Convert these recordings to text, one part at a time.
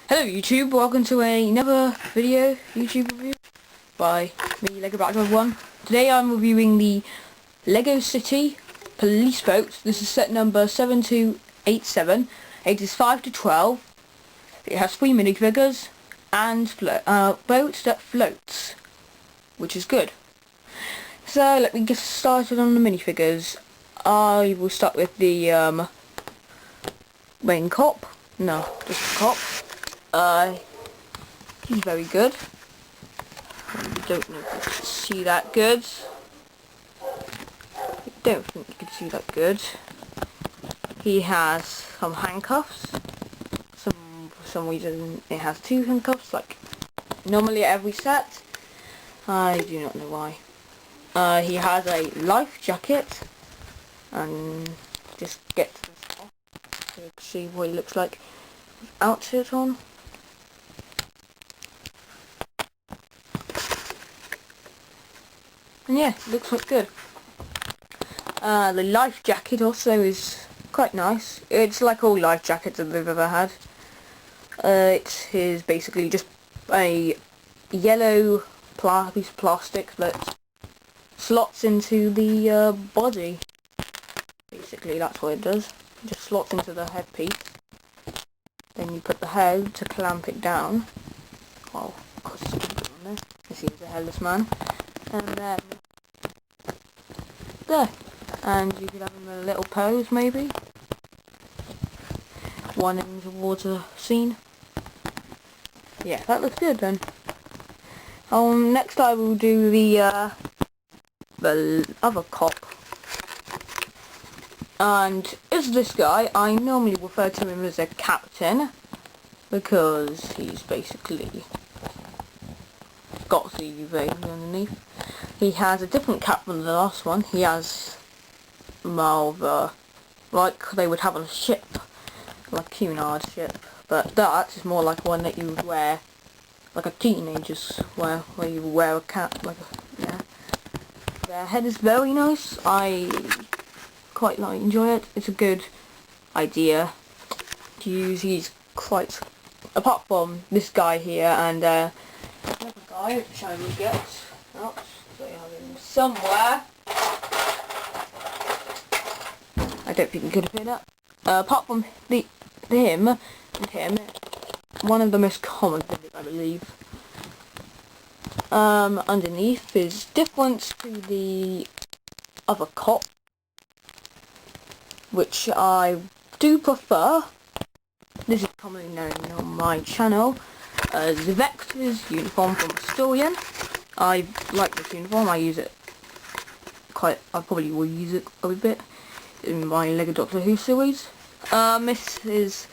Hello YouTube, welcome to another video YouTube review by me, Lego Blackdog 1. Today I'm reviewing the Lego City Police Boat. This is set number 7287. Ages 5 to 12. It has 3 minifigures and boat that floats, which is good. So let me get started on the minifigures. I will start with the main cop. No, just the cop. He's very good. I don't know if you can see that good. I don't think you can see that good. He has some handcuffs. For some reason it has 2 handcuffs, like normally at every set. I do not know why. He has a life jacket, and just get this off so you can see what he looks like without it on. And yeah, looks quite good. The life jacket also is quite nice. It's like all life jackets that they've ever had. It is basically just a yellow piece of plastic that slots into the body. Basically, that's what it does. It just slots into the headpiece. Then you put the head to clamp it down. Well, of course, it's put on there. You see, he's a headless man. And then there, and you could have him in a little pose maybe, one in towards a scene. Yeah, that looks good then. Next I will do the other cop, and is this guy. I normally refer to him as a captain because he's basically got the vein underneath. He has a different cap from the last one. He has more of a, like they would have on a ship, like a Cunard ship, but that is more like one that you would wear, like a teenager's wear, where you wear a cap, like a, yeah. Their head is very nice. I quite enjoy it. It's a good idea to use. He's quite, apart from this guy here and another guy, which I will get out. So I have him somewhere. I don't think you could have heard that. Apart from him and him, one of the most common things, I believe. Underneath is different to the other cop, which I do prefer. This is commonly known on my channel as Vector's uniform from Historian. I like this uniform. I use it quite. I probably will use it a bit in my Lego Doctor Who series. This is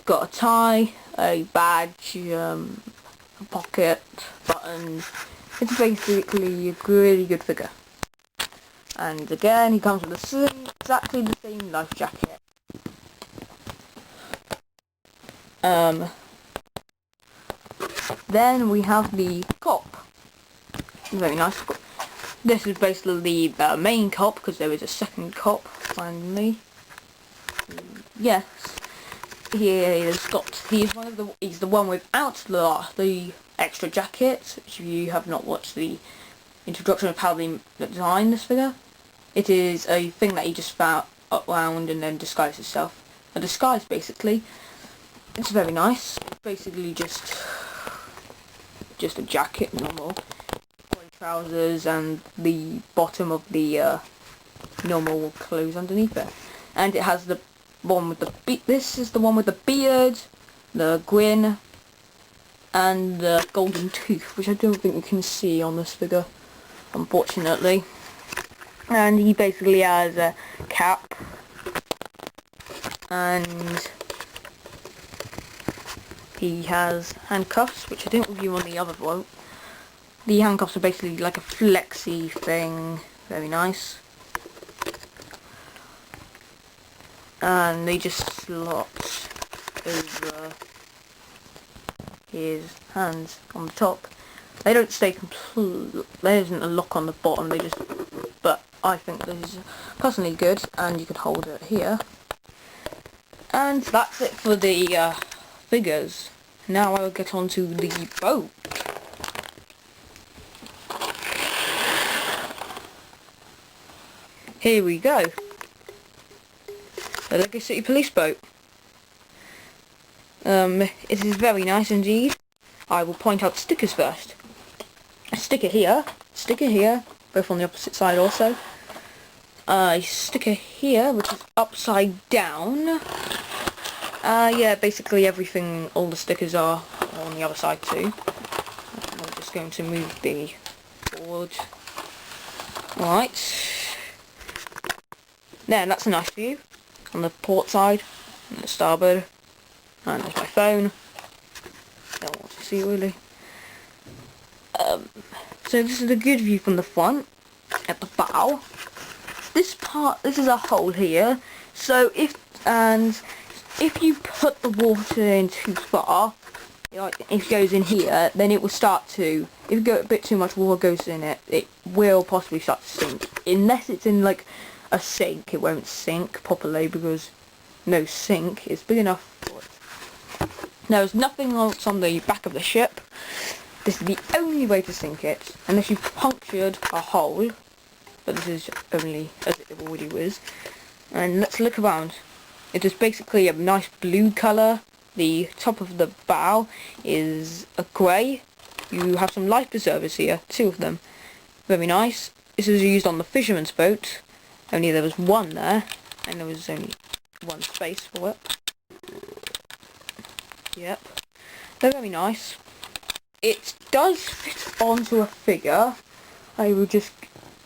got a tie, a badge, a pocket, buttons. It's basically a really good figure. And again, he comes with exactly the same life jacket. Then we have the cop. Very nice. This is basically the main cop because there is a second cop finally. Yes, he's the one without the extra jacket. If you have not watched the introduction of how they designed this figure, it is a thing that he just found around and then disguised himself. A disguise basically. It's very nice. It's basically just a jacket, normal, grey trousers, and the bottom of the normal clothes underneath it. And it has the one with the this is the one with the beard, the grin, and the golden tooth, which I don't think you can see on this figure, unfortunately. And he basically has a cap, and he has handcuffs, which I didn't review on the other boat. The handcuffs are basically like a flexi thing, very nice. And they just slot over his hands on the top. They don't stay complete, there isn't a lock on the bottom, they just, but I think this is personally good, and you can hold it here. And that's it for the figures. Now I'll get on to the boat. Here we go. The Lego City Police boat. It is very nice indeed. I will point out stickers first. A sticker here, both on the opposite side also. A sticker here, which is upside down. Yeah, basically everything, all the stickers are on the other side too. I'm just going to move the board. Alright. There, that's a nice view. On the port side, and the starboard. And there's my phone. Don't want to see really. So this is a good view from the front, at the bow. This is a hole here. So if you put the water in too far, like if it goes in here, then it will start to. If a bit too much water goes in it, it will possibly start to sink. Unless it's in like a sink, it won't sink properly because no sink is big enough for it. There's nothing else on the back of the ship. This is the only way to sink it, unless you punctured a hole, but this is only as it already was. And let's look around. It is basically a nice blue colour. The top of the bow is a grey. You have some life preservers here, 2 of them. Very nice. This is used on the fisherman's boat, only there was one there, and there was only one space for it. Yep, they're very nice. It does fit onto a figure. I will just,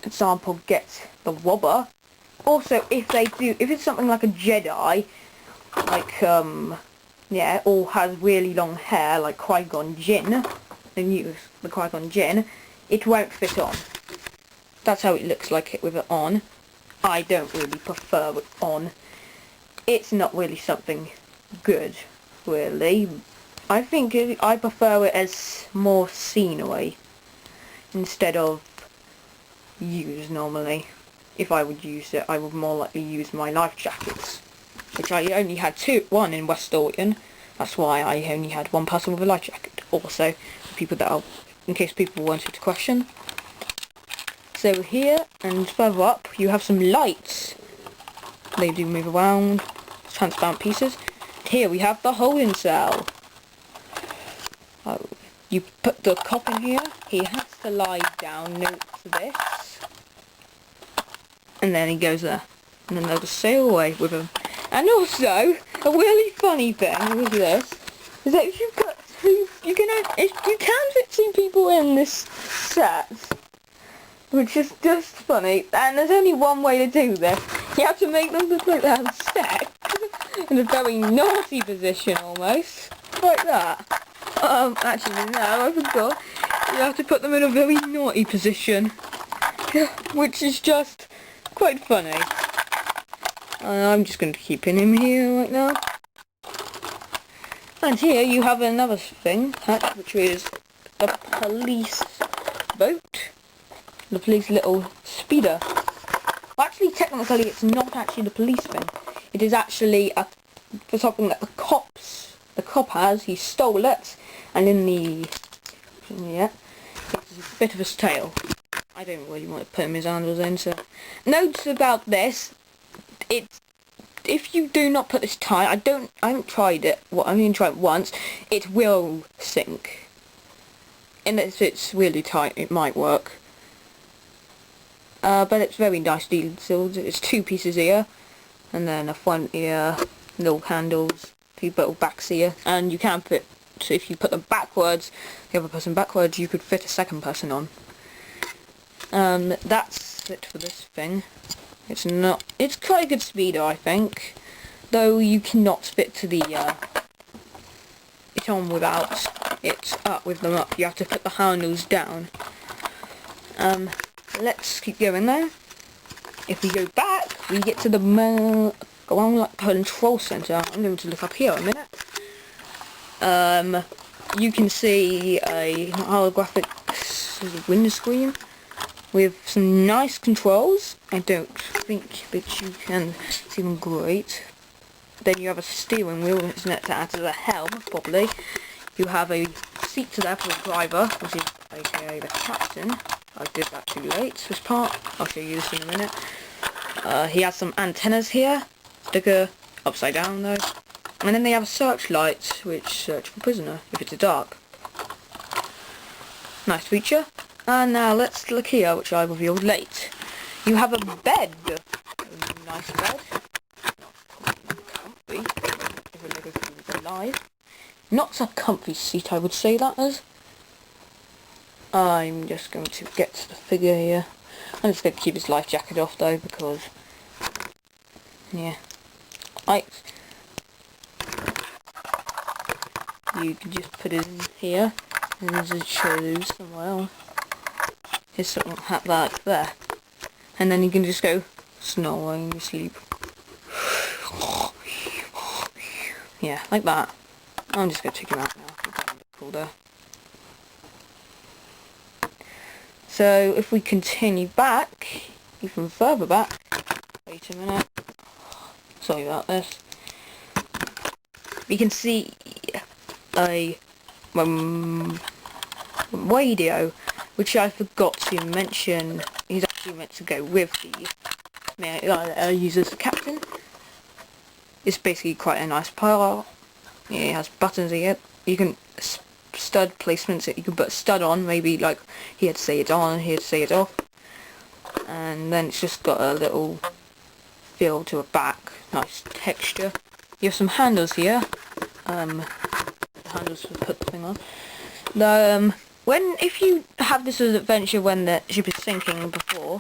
example, get the robber. Also, if it's something like a Jedi, like, yeah, or has really long hair, like Qui-Gon Jinn, the Qui-Gon Jinn, it won't fit on. That's how it looks like it with it on. I don't really prefer it on. It's not really something good. Really, I think I prefer it as more scenery instead of use normally. If I would use it, I would more likely use my life jackets, which I only had one in West Orton. That's why I only had one person with a life jacket. Also, people that are, in case people wanted to question. So here and further up, you have some lights. They do move around, transparent pieces. Here we have the holding cell. Oh, you put the cop in here. He has to lie down. Note this. And then he goes there. And then they'll just sail away with him. And also, a really funny thing with this is that if you've got you can fit 2 people in this set, which is just funny. And there's only one way to do this. You have to make them look like they have sex. In a very naughty position almost. Like that. Actually no, I forgot. You have to put them in a very naughty position. Which is just quite funny. I'm just going to keep him here right now. And here you have another thing, which is the police boat. The police little speeder. Well, actually technically it's not actually the police thing. It is actually for something that the cop has. He stole it, and in the it's a bit of his tail. I don't really want to put him his handles in. So notes about this: if you do not put this tight, I haven't tried it. Well, I'm going to try it once. It will sink. Unless it's really tight, it might work. But it's very nicely sealed. It's 2 pieces here. And then a front ear, little handles, 2 little backs here, and you can fit, so if you put them backwards, the other person backwards, you could fit a second person on. That's it for this thing. It's quite a good speeder, I think, though you cannot fit to the, it on without it up with them up. You have to put the handles down. Let's keep going though. If we go back, we get to the control center. I'm going to look up here a minute. You can see a holographic windscreen with some nice controls. I don't think that you can see them great. Then you have a steering wheel, which is meant to act as a helm, probably. You have a seat to there for the driver, which is aka the captain. I did that too late, this part. I'll show you this in a minute. He has some antennas here. Sticker upside down though. And then they have a searchlight, which search for prisoner, if it's dark. Nice feature. And now let's look here, which I revealed late. You have a bed. A nice bed. Comfy. If a little food alive. Not a comfy seat, I would say that is. I'm just going to get to the figure here. I'm just going to keep his life jacket off though, because yeah, you can just put it in here, and just shows well. Here's something like that there, and then you can just go snoring in sleep. Yeah, like that. I'm just going to take him out now. Cool there. So if we continue back, even further back, wait a minute, sorry about this, we can see a radio, which I forgot to mention. He's actually meant to go with the user as the captain. It's basically quite a nice pile. Yeah, it has buttons here. You can stud placements that you can put a stud on, maybe like he had to say it on, he had to say it off, and then it's just got a little feel to a back, nice texture. You have some handles here, handles to put the thing on. If you have this as an adventure when the ship is sinking before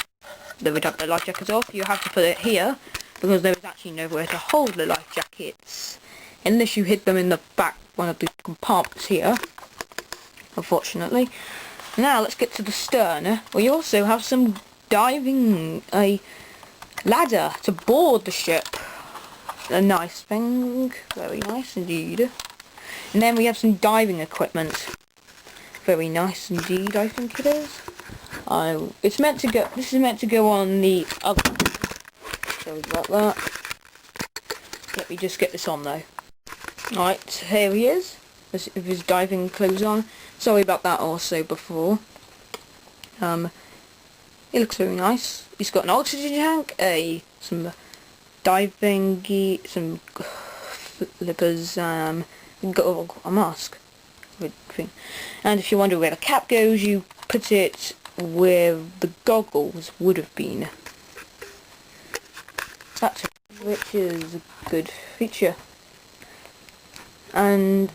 they would have the life jackets off, you have to put it here, because there is actually nowhere to hold the life jackets, unless you hid them in the back one of the compartments here, unfortunately. Now let's get to the stern. We also have some diving, a ladder to board the ship. A nice thing, very nice indeed. And then we have some diving equipment. Very nice indeed, I think it is. It's meant to go. This is meant to go on the other. Sorry about that. Let me just get this on though. Alright, so here he is, with his diving clothes on. Sorry about that also before. He looks very nice. He's got an oxygen tank, some diving gear, some flippers, got a mask. And if you wonder where the cap goes, you put it where the goggles would have been. Which is a good feature. And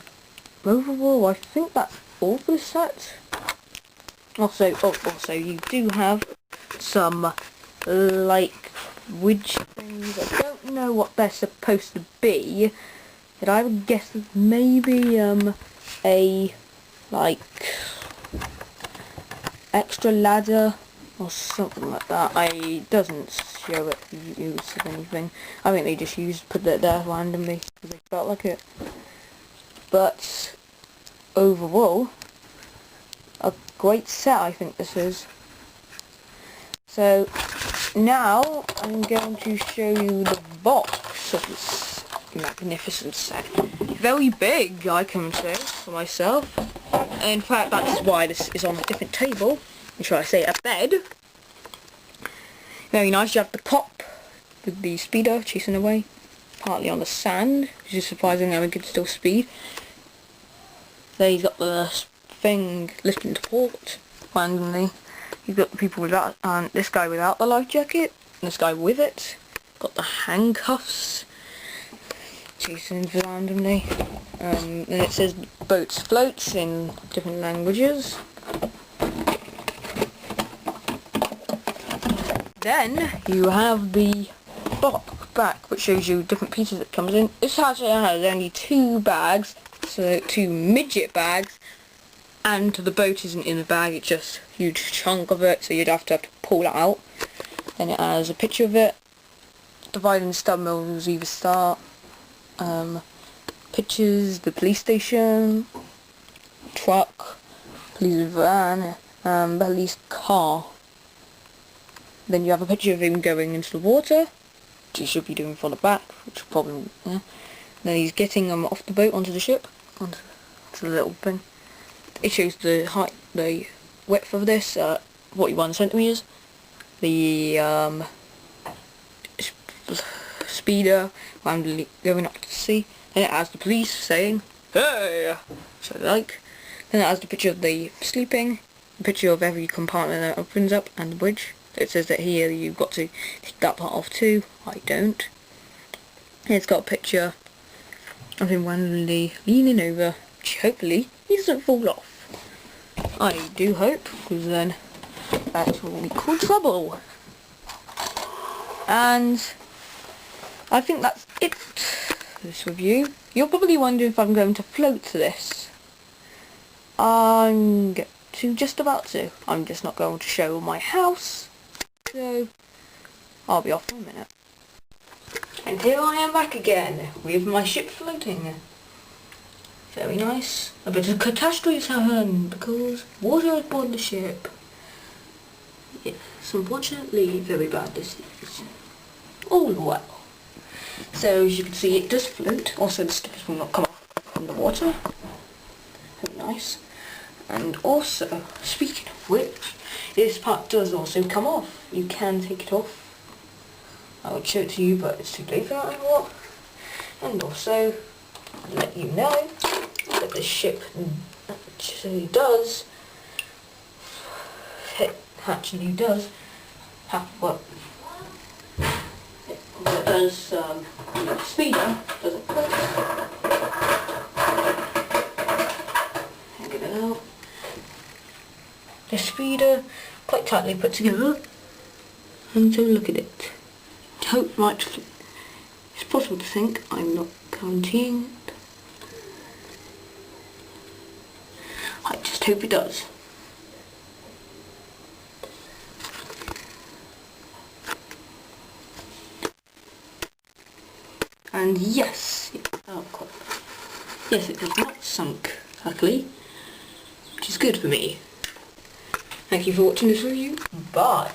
overall, I think that's all for the set. Also, you do have some like widget things. I don't know what they're supposed to be, but I would guess that maybe a like extra ladder or something like that. It doesn't show it use of anything. I think they just put it there randomly because they felt like it. But overall, a great set I think this is. So now I'm going to show you the box of this magnificent set. Very big, I can say for myself. In fact, that is why this is on a different table. Or should I say a bed. Very nice. You have the cop with the speeder chasing away, partly on the sand, which is surprising how it could still speed. There you've got the thing lifting to port randomly. You've got the people without, this guy without the life jacket, and this guy with it. Got the handcuffs chasing randomly. And it says boats floats in different languages. Then you have the back, which shows you different pieces that comes in. This actually has only 2 bags, so 2 midget bags, and the boat isn't in the bag, it's just a huge chunk of it, so you'd have to pull it out. Then it has a picture of it, dividing stub mills either start, pictures, the police station, truck, police van, police car. Then you have a picture of him going into the water, which he should be doing for the back, which probably, yeah. Then he's getting them off the boat onto the ship, onto the little thing. It shows the height, the width of this, 41 centimeters. The speeder randomly going up to the sea. Then it has the police saying, "Hey!" So like. Then it has the picture of the sleeping, the picture of every compartment that opens up, and the bridge. It says that here you've got to take that part off too. I don't. And it's got a picture of him randomly leaning over, which hopefully he doesn't fall off. I do hope, because then that will be cool trouble. And I think that's it for this review. You're probably wondering if I'm going to float to this. I'm just about to. I'm just not going to show my house. So I'll be off for a minute. And here I am back again with my ship floating. Very nice. A bit of catastrophes happened because water is aboard the ship. Yes, unfortunately very bad this is. All well. So as you can see it does float. Also the stickers will not come off from the water. Very nice. And also, speaking of which, this part does also come off. You can take it off. I would show it to you, but it's too late for that anymore. And also, let you know that the ship actually does have what? It does speeder doesn't float. Get it out. The speeder quite tightly put together, and so look at it. Hope right. It's possible to think I'm not guaranteeing it. I just hope it does. And yes, yes, it has not sunk, luckily, which is good for me. Thank you for watching this review. Bye.